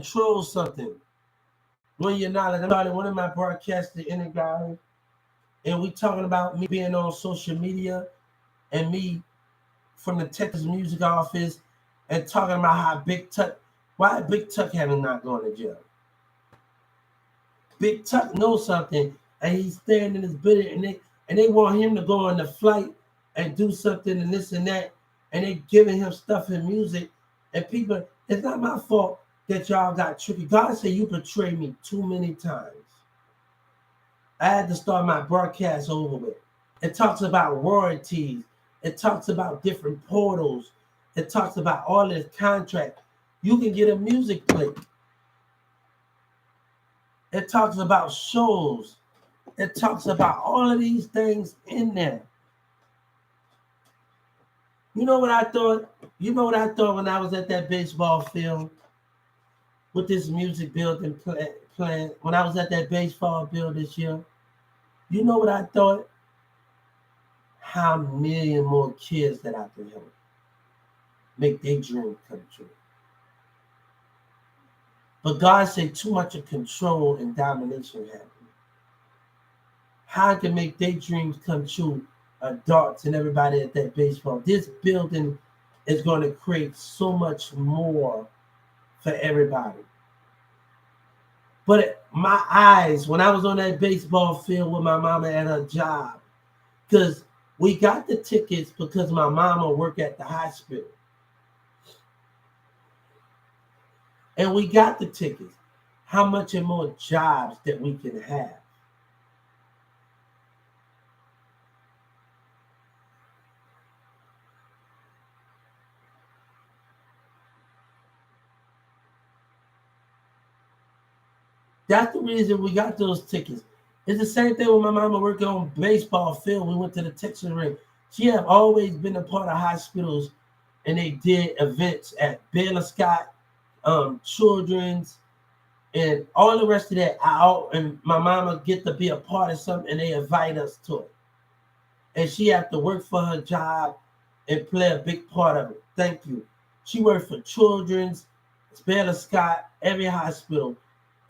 control something when you're not. Like I'm starting one of my broadcasts, the inner guy, and we talking about me being on social media and me from the Texas music office and talking about how Big Tuck, why Big Tuck having not gone to jail. Big Tuck knows something, and he's staying in his building, and they want him to go on the flight and do something and this and that, and they giving him stuff in music, and people. It's not my fault that y'all got tricky. God said you betrayed me too many times. I had to start my broadcast over with. It talks about royalties. It talks about different portals. It talks about all this contract. You can get a music play. It talks about shows. It talks about all of these things in there. You know what I thought? You know what I thought when I was at that baseball field with this music building plan? When I was at that baseball field this year, you know what I thought? How million more kids that I can help make their dream come true. But God said too much of control and domination happening. How I can make their dreams come true, adults and everybody at that baseball. This building is going to create so much more for everybody. But my eyes, when I was on that baseball field with my mama at her job, because we got the tickets because my mama worked at the hospital. And we got the tickets. How much and more jobs that we can have. That's the reason we got those tickets. It's the same thing with my mama working on baseball field. We went to the Texas ring. She have always been a part of hospitals, and they did events at Baylor Scott, children's, and all the rest of that. And my mama get to be a part of something, and they invite us to it. And she have to work for her job and play a big part of it. Thank you. She worked for children's, Baylor Scott, every hospital.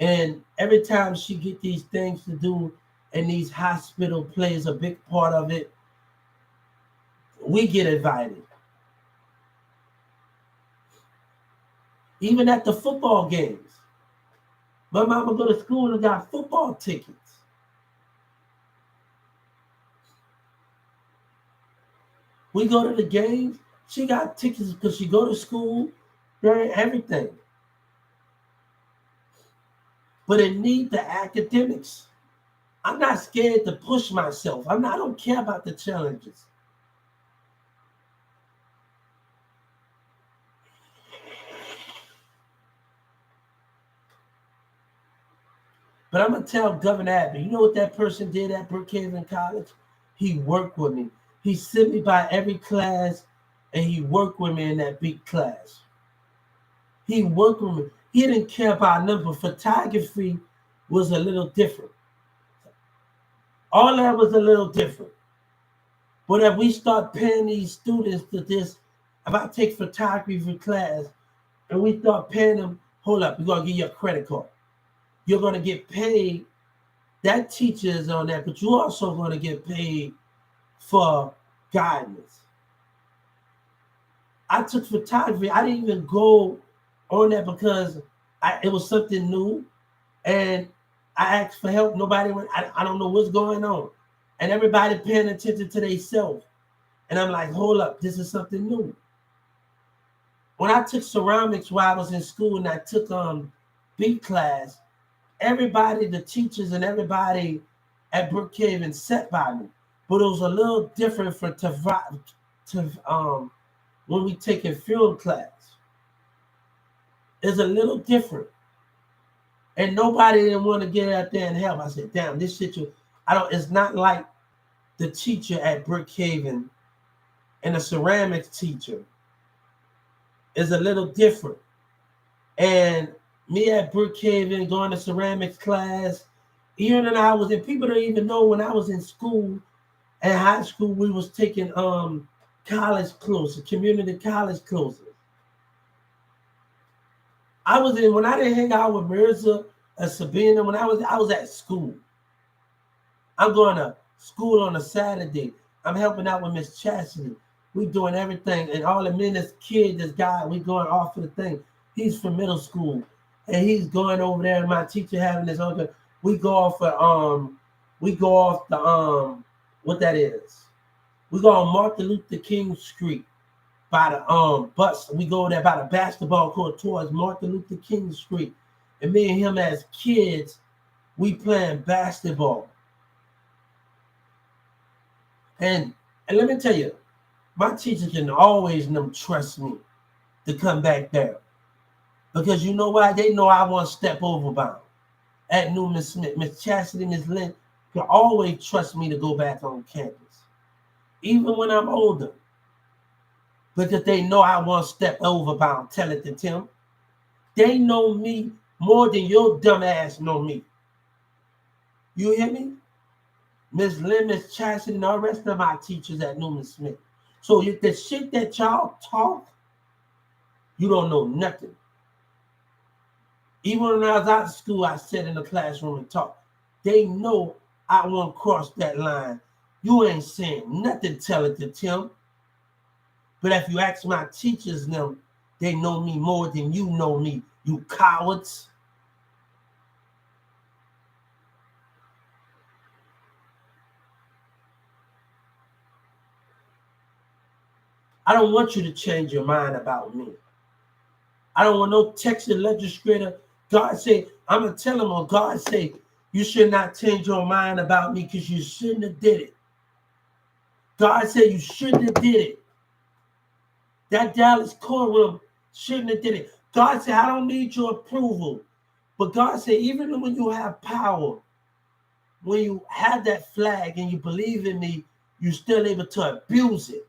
And every time she get these things to do, and these hospital plays a big part of it, we get invited. Even at the football games. My mama go to school and got football tickets. We go to the games. She got tickets because she go to school, everything. But it needs the academics. I'm not scared to push myself. I don't care about the challenges. But I'm going to tell Governor Abbott, you know what that person did at Brookhaven College? He worked with me. He sent me by every class, and he worked with me in that big class. He worked with me. He didn't care about number. Photography was a little different. All that was a little different. But if we start paying these students to this, if I take photography class and we start paying them, hold up, we're going to give you a credit card. You're going to get paid. That teacher is on that, but you're also going to get paid for guidance. I took photography. I didn't even go on that because it was something new. And I asked for help. Nobody went, I don't know what's going on. And everybody paying attention to themselves. And I'm like, hold up, this is something new. When I took ceramics while I was in school and I took B class, everybody, the teachers and everybody at Brookhaven sat by me. But it was a little different when we taking film class. It's a little different. And nobody didn't want to get out there and help. I said, damn, this situation, it's not like the teacher at Brookhaven and the ceramics teacher is a little different. And me at Brookhaven going to ceramics class, even when I was in, people don't even know when I was in school and high school, we was taking college courses, community college courses. I was in when I didn't hang out with Mirza and Sabina. When I was at school. I'm going to school on a Saturday. I'm helping out with Miss Chastity. We doing everything, and all the minutes, kid, this guy, we going off for the thing. He's from middle school, and he's going over there. And my teacher having this other. We go off for we go off the what that is. We go on Martin Luther King Street by the bus. We go there by the basketball court towards Martin Luther King Street, and me and him as kids, we playing basketball. And let me tell you, my teachers can always trust me to come back there. Because you know why? They know I won't step over bound. At Newman Smith, Miss Chastity, Miss Lynn can always trust me to go back on campus. Even when I'm older. Because they know I won't step over bound. Tell it to Tim. They know me more than your dumb ass know me. You hear me? Miss Lynn, Miss Chastity, and all the rest of my teachers at Newman Smith. So if the shit that y'all talk, you don't know nothing. Even when I was out of school, I sat in the classroom and talked. They know I won't cross that line. You ain't saying nothing, tell it to Tim. But if you ask my teachers them, they know me more than you know me, you cowards. I don't want you to change your mind about me. I don't want no Texas legislator. God say, I'm going to tell them on God say, you should not change your mind about me because you shouldn't have did it. God said you shouldn't have did it. That Dallas courtroom shouldn't have did it. God said, I don't need your approval. But God said, even when you have power, when you have that flag and you believe in me, you're still able to abuse it.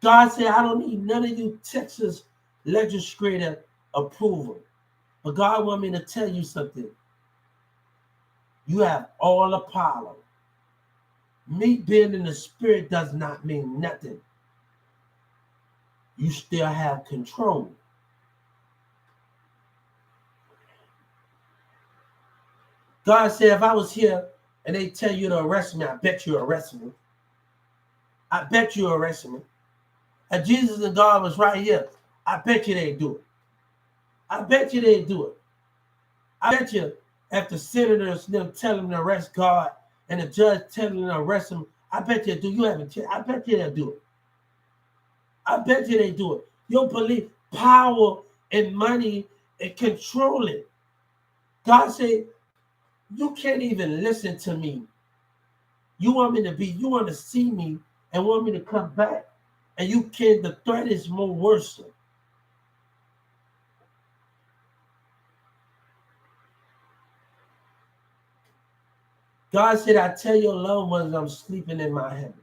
God said, I don't need none of you Texas legislator approval. But God want me to tell you something. You have all the power. Me being in the spirit does not mean nothing. You still have control. God said, if I was here and they tell you to arrest me, I bet you arrest me. I bet you arrest me. And Jesus and God was right here. I bet you they'd do it. I bet you they'd do it. I bet you if the senators them tell them to arrest God and the judge tell them to arrest him, I bet you do. You haven't. I bet you they'll do it. I bet you they do it. You'll believe power and money and control it. God said, you can't even listen to me. You want me to be, you want to see me and want me to come back. And you can't, the threat is more worse. God said, I tell your loved ones I'm sleeping in my heaven.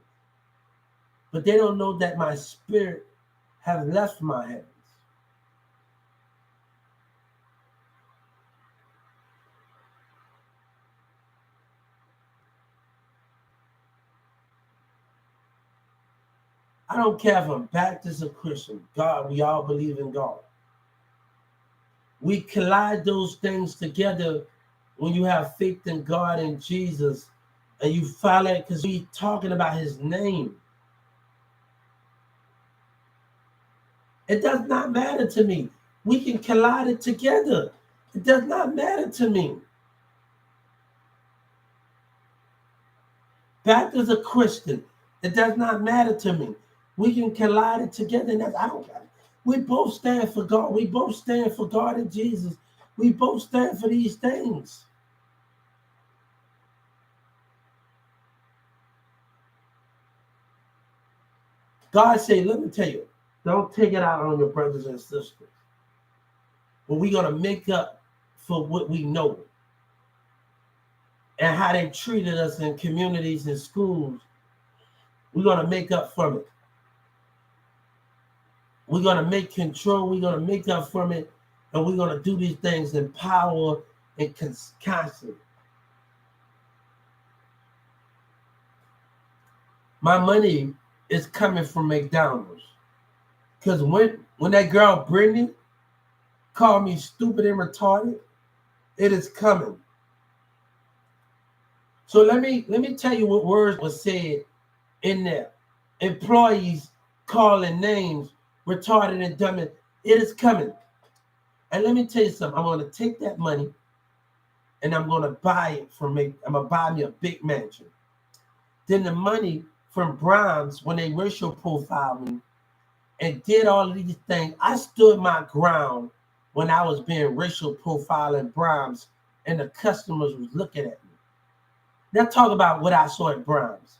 But they don't know that my spirit has left my heavens. I don't care if I'm Baptist or Christian. God, we all believe in God. We collide those things together when you have faith in God and Jesus and you follow it because we talking about his name. It does not matter to me. We can collide it together. It does not matter to me. Baptist or Christian, it does not matter to me. We can collide it together. And I don't care. We both stand for God. We both stand for God and Jesus. We both stand for these things. God said, let me tell you, don't take it out on your brothers and sisters. But we're going to make up for what we know and how they treated us in communities and schools. We're going to make up from it. We're going to make control. We're going to make up from it. And we're going to do these things in power and constant. My money is coming from McDonald's. Because when that girl, Brittany, call me stupid and retarded, it is coming. So let me tell you what words were said in there. Employees calling names retarded and dumb. It is coming. And let me tell you something. I'm going to take that money and I'm going to buy it from me. I'm going to buy me a big mansion. Then the money from Brahms, when they racial profiled me and did all of these things, I stood my ground when I was being racial profiling Brahms and the customers was looking at me. Now talk about what I saw at Brahms.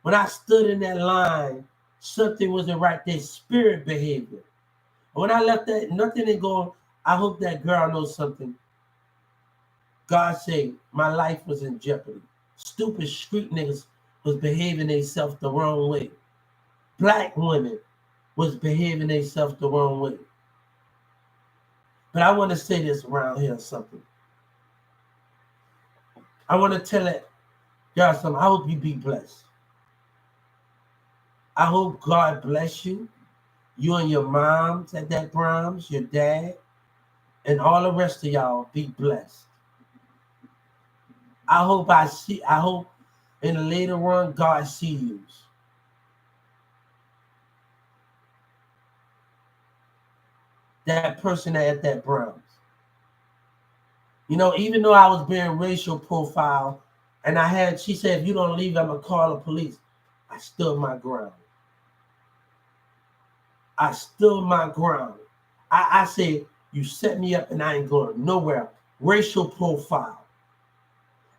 When I stood in that line, something wasn't right. Their spirit behavior. When I left that, nothing ain't going. I hope that girl knows something. God said my life was in jeopardy. Stupid street niggas was behaving themselves the wrong way. Black women was behaving themselves the wrong way. But I want to say this around here something. I want to tell it, y'all something. I hope you be blessed. I hope God bless you. You and your moms at that Brahms, your dad, and all the rest of y'all be blessed. I hope in the later run God sees you. That person at that Brahms. You know, even though I was being racial profile and she said, if you don't leave, I'm gonna call the police. I stood my ground. I stood my ground. I said, you set me up and I ain't going nowhere. Racial profile.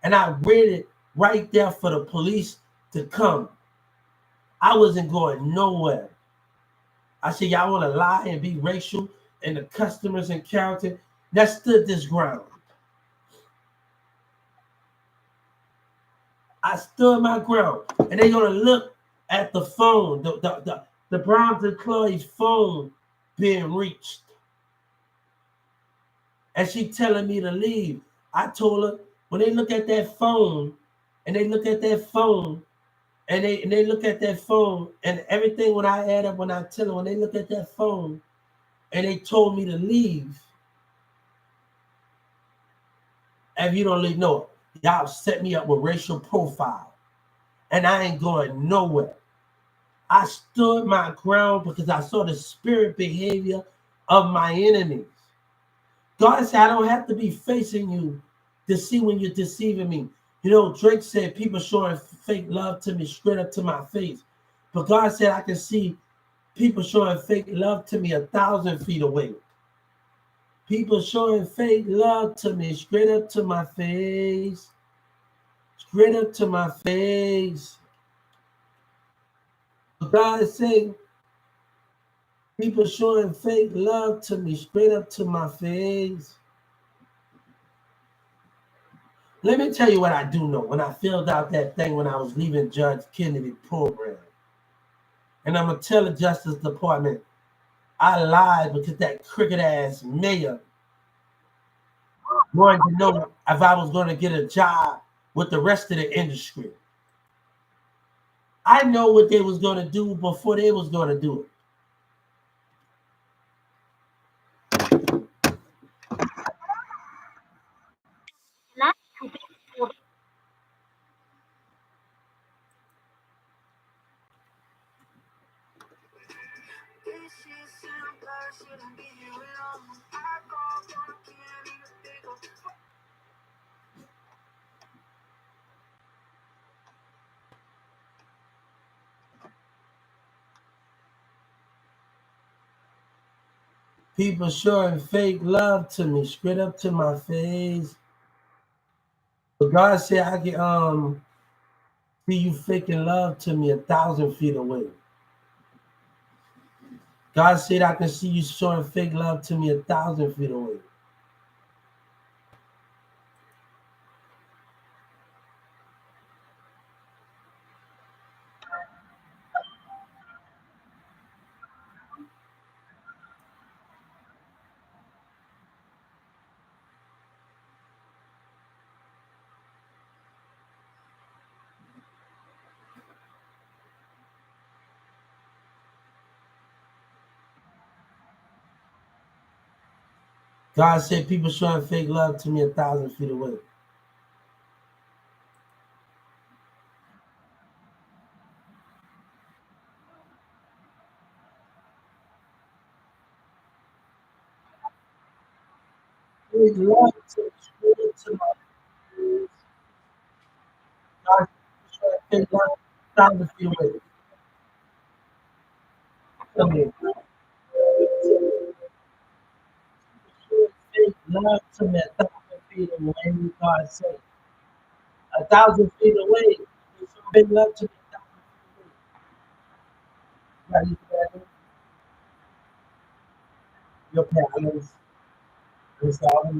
And I waited right there for the police to come. I wasn't going nowhere. I said, y'all want to lie and be racial and the customers and character? That stood this ground. I stood my ground. And they're going to look at the phone, the Brahms employee's phone being reached. And she telling me to leave. I told her, when they look at that phone, and they look at that phone, and they look at that phone, and everything when I add up, when I tell them, when they look at that phone, and they told me to leave, if you don't leave, no, y'all set me up with racial profile, and I ain't going nowhere. I stood my ground because I saw the spirit behavior of my enemies. God said, I don't have to be facing you to see when you're deceiving me. You know, Drake said people showing fake love to me straight up to my face. But God said I can see people showing fake love to me 1,000 feet away. People showing fake love to me straight up to my face. Straight up to my face. God is saying, people showing fake love to me straight up to my face. Let me tell you what I do know. When I filled out that thing when I was leaving Judge Kennedy program, and I'm going to tell the Justice Department, I lied because that crooked ass mayor wanted to know if I was going to get a job with the rest of the industry. I know what they was going to do before they was going to do it. People showing fake love to me straight up to my face. But God said I can see you faking love to me 1,000 feet away. God said I can see you showing fake love to me 1,000 feet away. God said people showing fake love to me 1,000 feet away. Fake love to me straight to my face. God said people showing fake love 1,000 feet away. Come here. Fake love to me 1,000 feet away. God said 1,000 feet away. They show fake love to me 1,000 feet away. Right, you got your parents. It's all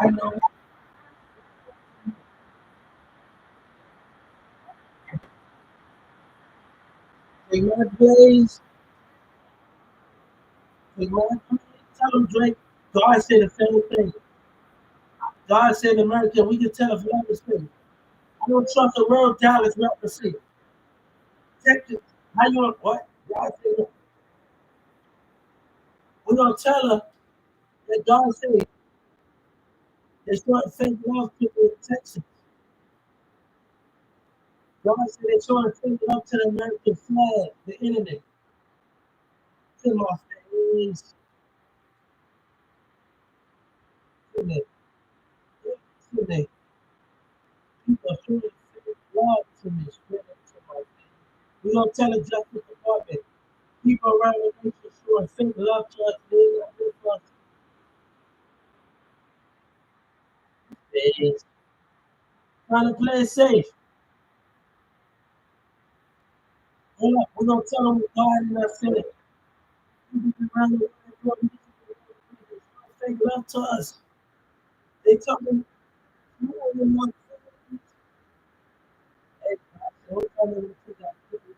I know. They love Blaze. They love tell them Drake. God said the same thing. God said in America, we can tell if love is fake. I don't trust the world Dallas rep to see. Texas, how you want what? God said we're gonna tell her that God said they showing fake love to the Texas. God said they showing fake love to the American flag, the internet, to my face, to the to the people showing fake love to me, straight up to my face. We're gonna tell the Justice Department, people around the nation showing fake love to us, they love us. They trying to play it safe. Hold up, we're gonna tell them what God in us said. People around the world, fake love to us. They talking more than one thing. Hey, don't tell me what you got to do.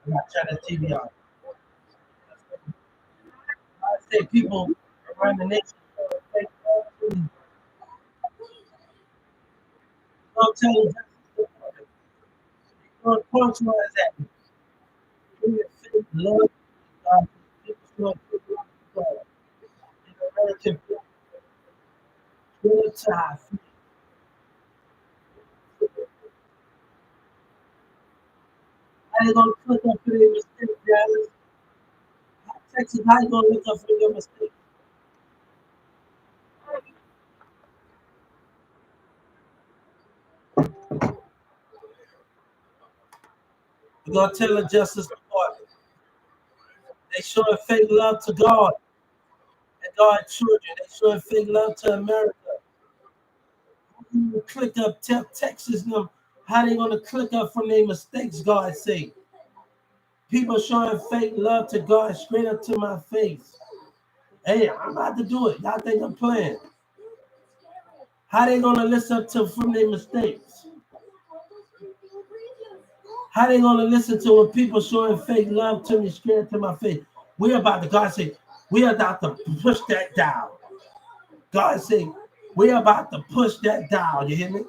I'm not trying to TV out. I say people around the nation fake love to me. Don't tell them don't punch my ass at me. Give me a fake love. People showing fake love to God. In American people, good time. How you gonna click up for their mistake, Dallas? Texas, how you gonna look up for your mistake? You're gonna tell the Justice Department. They showing fake love to God and God's children. They showing fake love to America. You click up, tell Texas them how they gonna click up from their mistakes, God say. People showing fake love to God straight up to my face. Hey, I'm about to do it. Y'all think I'm playing? How they gonna listen to from their mistakes? How they gonna listen to when people showing fake love to me straight to my face? We're about to, God say, we're about to push that down. God say, we're about to push that down. You hear me?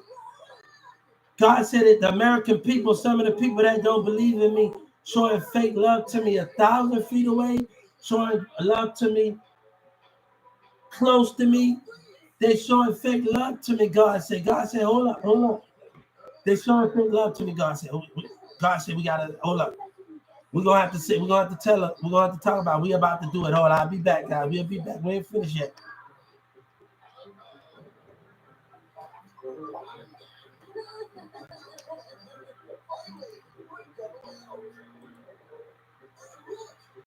God said that the American people, some of the people that don't believe in me, showing fake love to me 1,000 feet away, showing love to me close to me. They showing fake love to me. God said, hold up, hold up. They showing fake love to me. God said, we gotta hold up. We're gonna have to say, we're gonna have to tell her, we're gonna have to talk about it. We about to do it. Hold on, I'll be back, guys. We'll be back. We ain't finished yet.